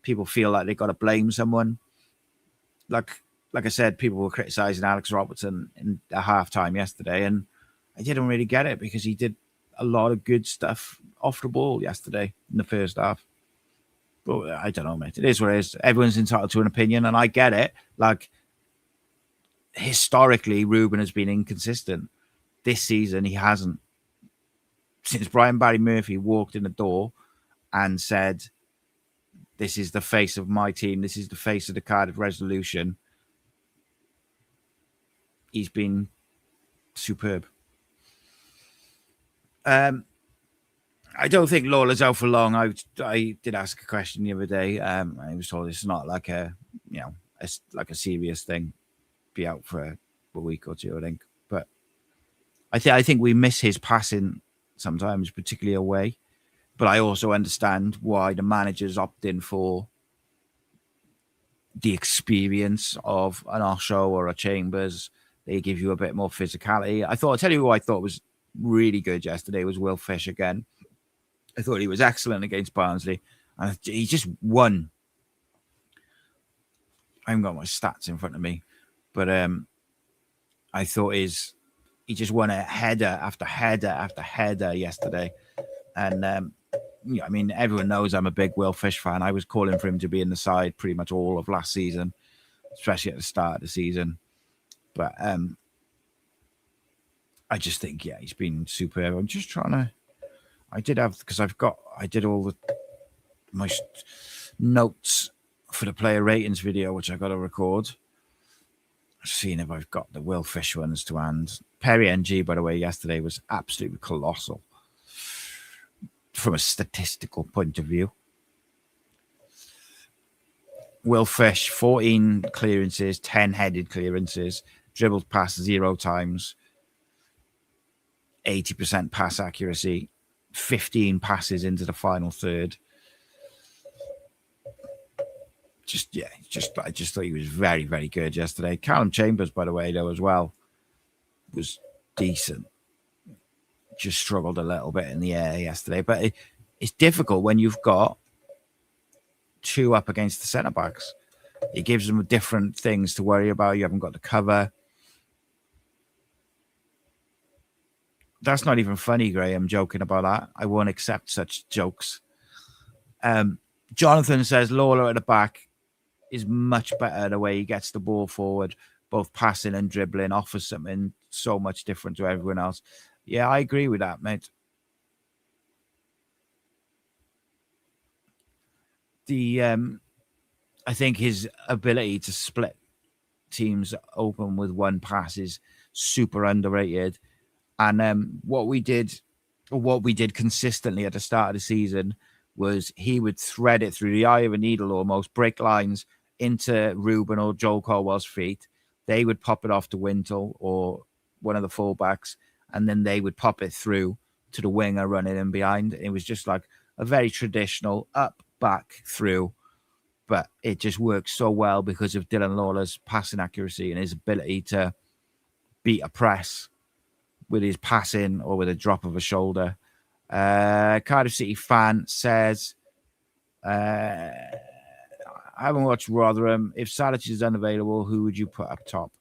People feel like they got to blame someone. Like I said, people were criticizing Alex Robertson in a halftime yesterday, and I didn't really get it because he did a lot of good stuff off the ball yesterday in the first half. But I don't know, mate. It is what it is. Everyone's entitled to an opinion, and I get it. Like, historically, Ruben has been inconsistent. This season, he hasn't. Since Brian Barry Murphy walked in the door and said, "This is the face of my team. This is the face of the Cardiff Resolution," he's been superb. I don't think Lawler's out for long. I did ask a question the other day. I was told it's not like a serious thing. Be out for a week or two, I think. But I think we miss his passing sometimes, particularly away. But I also understand why the managers opt in for the experience of an Osho or a Chambers. They give you a bit more physicality. I'll tell you who I thought was really good yesterday was Will Fish again. I thought he was excellent against Barnsley. And he just won. I haven't got my stats in front of me. But I thought he just won a header after header after header yesterday. And, I mean, everyone knows I'm a big Will Fish fan. I was calling for him to be in the side pretty much all of last season, especially at the start of the season. But I just think, he's been superb. I'm just trying to... I did all my notes for the player ratings video, which I got to record. Seeing if I've got the Will Fish ones to hand. Perry NG, by the way, yesterday was absolutely colossal from a statistical point of view. Will Fish, 14 clearances, 10 headed clearances, dribbled past 0 times, 80% pass accuracy, 15 passes into the final third. I just thought he was very, very good yesterday. Callum Chambers, by the way, though, as well, was decent. Just struggled a little bit in the air yesterday. But it's difficult when you've got 2 up against the centre-backs. It gives them different things to worry about. You haven't got the cover. That's not even funny, Graham, joking about that. I won't accept such jokes. Jonathan says Lawler at the back is much better the way he gets the ball forward, both passing and dribbling, offers something so much different to everyone else. Yeah, I agree with that, mate. I think his ability to split teams open with one pass is super underrated. And what we did consistently at the start of the season was he would thread it through the eye of a needle, almost break lines into Ruben or Joel Colwell's feet. They would pop it off to Wintle or one of the fullbacks, and then they would pop it through to the winger running in behind. It was just like a very traditional up, back, through. But it just worked so well because of Dylan Lawler's passing accuracy and his ability to beat a press with his passing or with a drop of a shoulder. Cardiff City fan says, I haven't watched Rotherham. If Salic is unavailable, who would you put up top?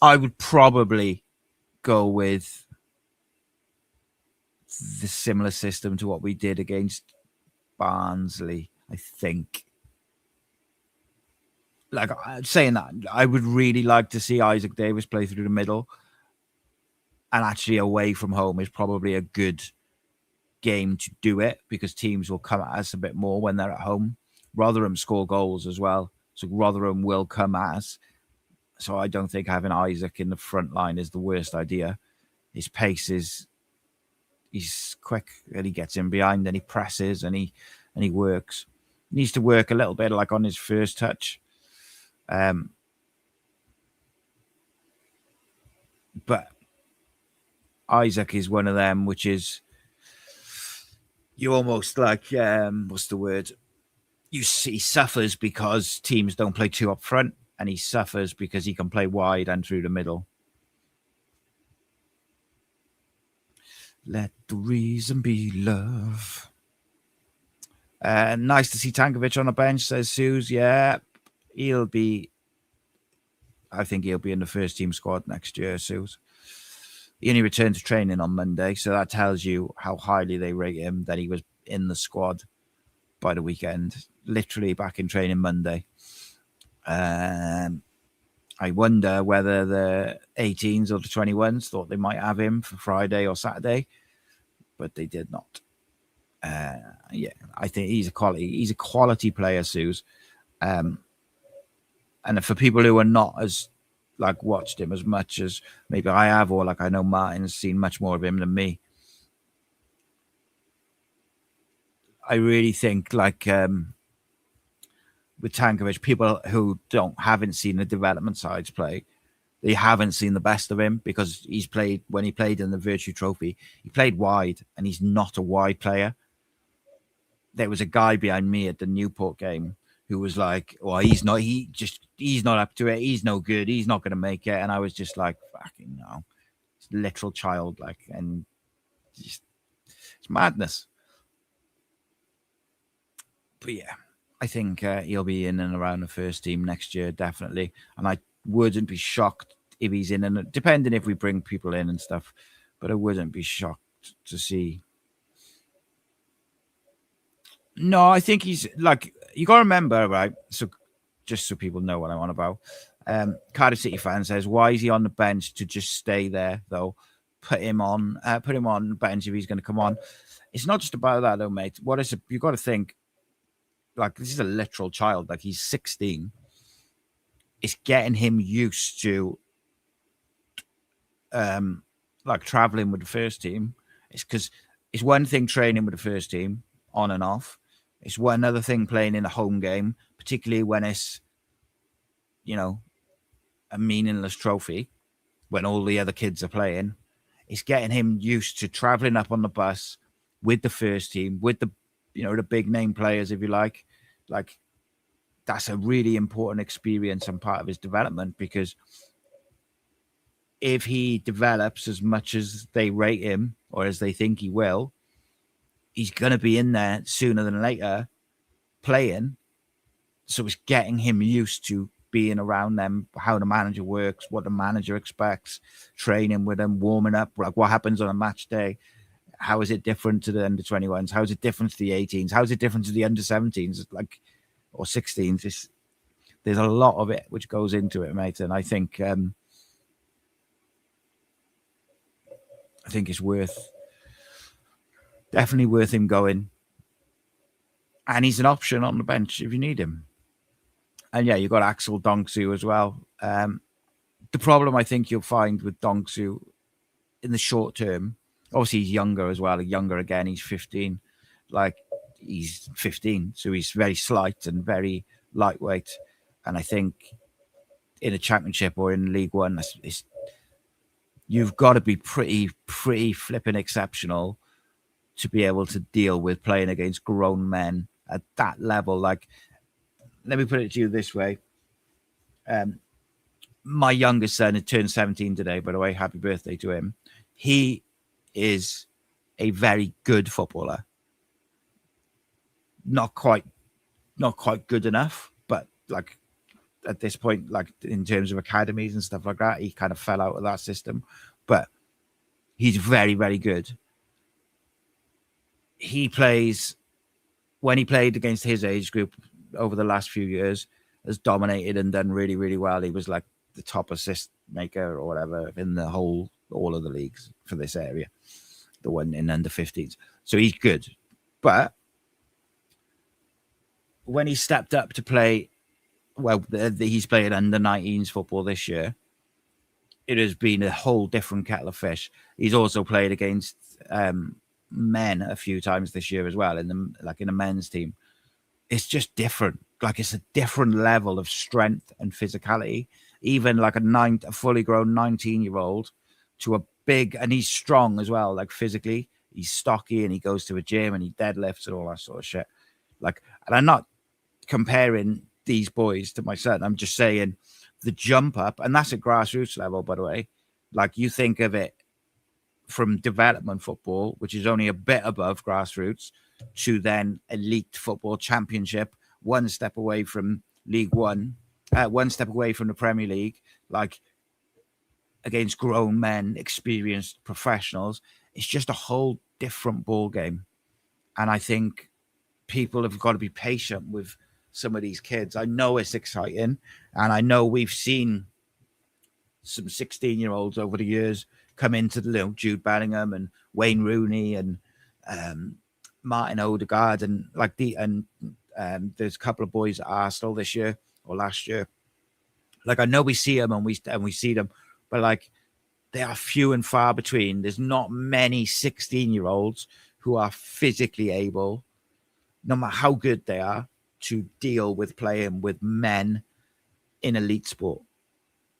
I would probably go with the similar system to what we did against Barnsley, I think. Like, saying that, I would really like to see Isaac Davis play through the middle. And actually away from home is probably a good game to do it because teams will come at us a bit more when they're at home. Rotherham score goals as well. So Rotherham will come at us. So I don't think having Isaac in the front line is the worst idea. His pace he's quick and he gets in behind and he presses and he works. He needs to work a little bit like on his first touch. But Isaac is one of them, which is you almost like what's the word? He suffers because teams don't play 2 up front, and he suffers because he can play wide and through the middle. Let the reason be love. Nice to see Tankovic on the bench, says Suze. Yeah, I think he'll be in the first team squad next year, Suze. He only returned to training on Monday, so that tells you how highly they rate him, that he was in the squad by the weekend, literally back in training Monday. I wonder whether the 18s or the 21s thought they might have him for Friday or Saturday, but they did not. Yeah, I think he's a quality player, Suze. And for people who are not as watched him as much as maybe I have, or I know Martin's seen much more of him than me, I really think with Tankovic, people who haven't seen the development sides play, they haven't seen the best of him, because when he played in the Virtue Trophy, he played wide, and he's not a wide player. There was a guy behind me at the Newport game who was like, "Oh, he's not up to it. He's no good. He's not going to make it." And I was just like, "Fucking no, it's a literal child." And it's madness. But yeah, I think he'll be in and around the first team next year, definitely. And I wouldn't be shocked if he's in, and depending if we bring people in and stuff. But I wouldn't be shocked to see. No, I think he's you got to remember, right? So just so people know what I'm on about. Cardiff City fan says, why is he on the bench to just stay there, though? Put him on the bench if he's going to come on. It's not just about that, though, mate. You got to think, this is a literal child. He's 16. It's getting him used to traveling with the first team. It's because it's one thing training with the first team on and off. It's one other thing playing in a home game, particularly when it's, a meaningless trophy, when all the other kids are playing. It's getting him used to traveling up on the bus with the first team, with the big name players, if you like. That's a really important experience and part of his development, because if he develops as much as they rate him, or as they think he will, he's going to be in there sooner than later playing. So it's getting him used to being around them, how the manager works, what the manager expects, training with them, warming up, what happens on a match day. How is it different to the under 21s? How is it different to the 18s? How is it different to the under 17s? Or 16s? There's a lot of it which goes into it, mate. And I think it's definitely worth him going. And he's an option on the bench if you need him. And yeah, you've got Axel Donksu as well. The problem I think you'll find with Donksu in the short term, obviously he's younger as well. Younger again, he's 15. He's 15, so he's very slight and very lightweight. And I think in a championship or in League One, you've got to be pretty flipping exceptional to be able to deal with playing against grown men at that level. Let me put it to you this way. My youngest son had turned 17 today, by the way. Happy birthday to him. He is a very good footballer. Not quite good enough, but at this point, in terms of academies and stuff like that, he kind of fell out of that system. But he's very, very good. When he played against his age group over the last few years, has dominated and done really, really well. He was the top assist maker or whatever in all of the leagues for this area, the one in under 15s. So he's good. But when he stepped up to play, he's playing under 19s football this year, it has been a whole different kettle of fish. He's also played against men a few times this year as well, in a men's team. It's just different. It's a different level of strength and physicality. Even a fully grown 19-year-old to a big, and he's strong as well. Physically, he's stocky and he goes to a gym and he deadlifts and all that sort of shit. And I'm not comparing these boys to my son. I'm just saying the jump up, and that's at grassroots level, by the way. Like, you think of it from development football, which is only a bit above grassroots, to then elite football championship, one step away from League One, one step away from the Premier League, like against grown men, experienced professionals. It's just a whole different ball game. And I think people have got to be patient with some of these kids. I know it's exciting, and I know we've seen some 16-year-olds over the years come into the Jude Bellingham and Wayne Rooney and Martin Odegaard, and like there's a couple of boys at Arsenal this year or last year. Like, I know we see them and we see them, but like, they are few and far between. There's not many 16-year-olds who are physically able, no matter how good they are, to deal with playing with men in elite sport.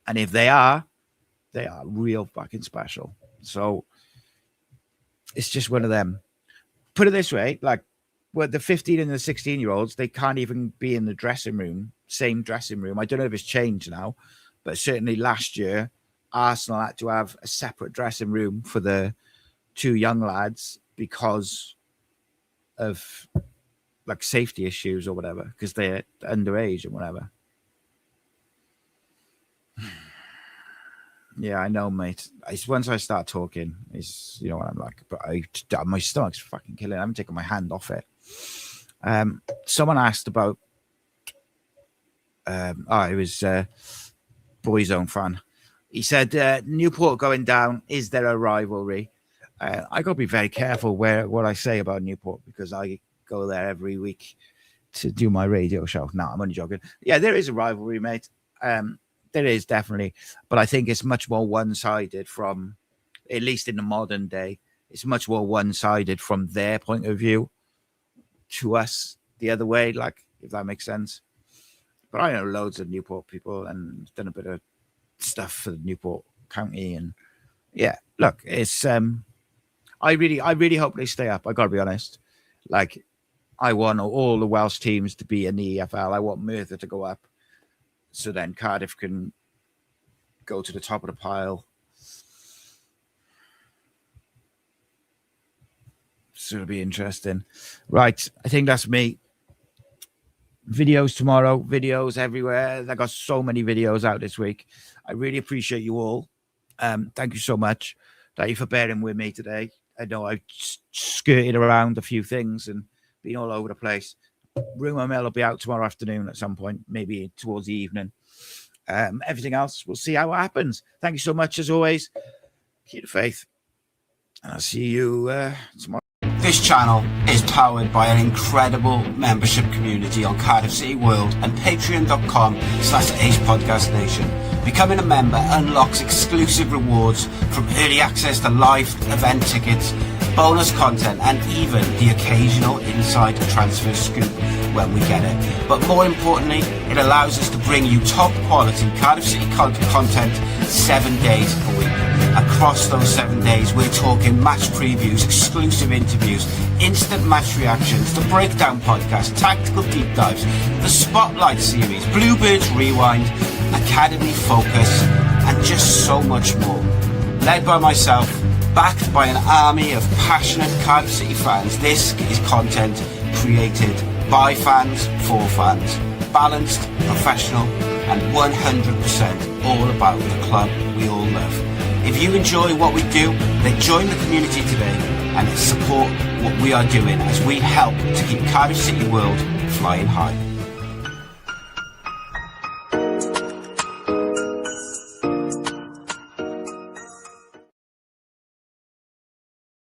And if they are real fucking special. So it's just one of them. Put it this way, like, well, the 15 and the 16-year-olds, they can't even be in the dressing room, same dressing room. I don't know if it's changed now, but certainly last year, Arsenal had to have a separate dressing room for the two young lads because of like safety issues or whatever, because they're underage and whatever. Yeah, I know, mate. Once I start talking, it's, you know what I'm like, but my stomach's fucking killing. I haven't taken my hand off it. Someone asked about, it was Boyzone fan. He said, Newport going down, is there a rivalry? I got to be very careful what I say about Newport, because I go there every week to do my radio show. No, I'm only joking. Yeah, there is a rivalry, mate. There is definitely, but I think it's much more one-sided from, at least in the modern day, it's much more one-sided from their point of view to us the other way, like, if that makes sense. But I know loads of Newport people and done a bit of stuff for the Newport County, and yeah, look, it's I really hope they stay up. I gotta be honest. Like, I want all the Welsh teams to be in the EFL. I want Merthyr to go up, so then Cardiff can go to the top of the pile. So it'll be interesting. Right, I think that's me. Videos tomorrow, videos everywhere. I got so many videos out this week. I really appreciate you all. Thank you so much. Thank you for bearing with me today. I know I skirted around a few things and been all over the place. Rumour Mill will be out tomorrow afternoon at some point, maybe towards the evening. Everything else, we'll see how it happens. Thank you so much, as always. Keep the faith. And I'll see you tomorrow. This channel is powered by an incredible membership community on Cardiff City World and patreon.com/AcePodcastNation. Becoming a member unlocks exclusive rewards, from early access to live event tickets, bonus content, and even the occasional inside transfer scoop when we get it. But more importantly, it allows us to bring you top quality Cardiff City content 7 days a week. Across those 7 days, we're talking match previews, exclusive interviews, instant match reactions, the breakdown podcast, tactical deep dives, the spotlight series, Bluebirds Rewind, Academy Focus, and just so much more. Led by myself, backed by an army of passionate Cardiff City fans, this is content created by fans for fans. Balanced, professional, and 100% all about the club we all love. If you enjoy what we do, then join the community today and support what we are doing as we help to keep Cardiff City World flying high.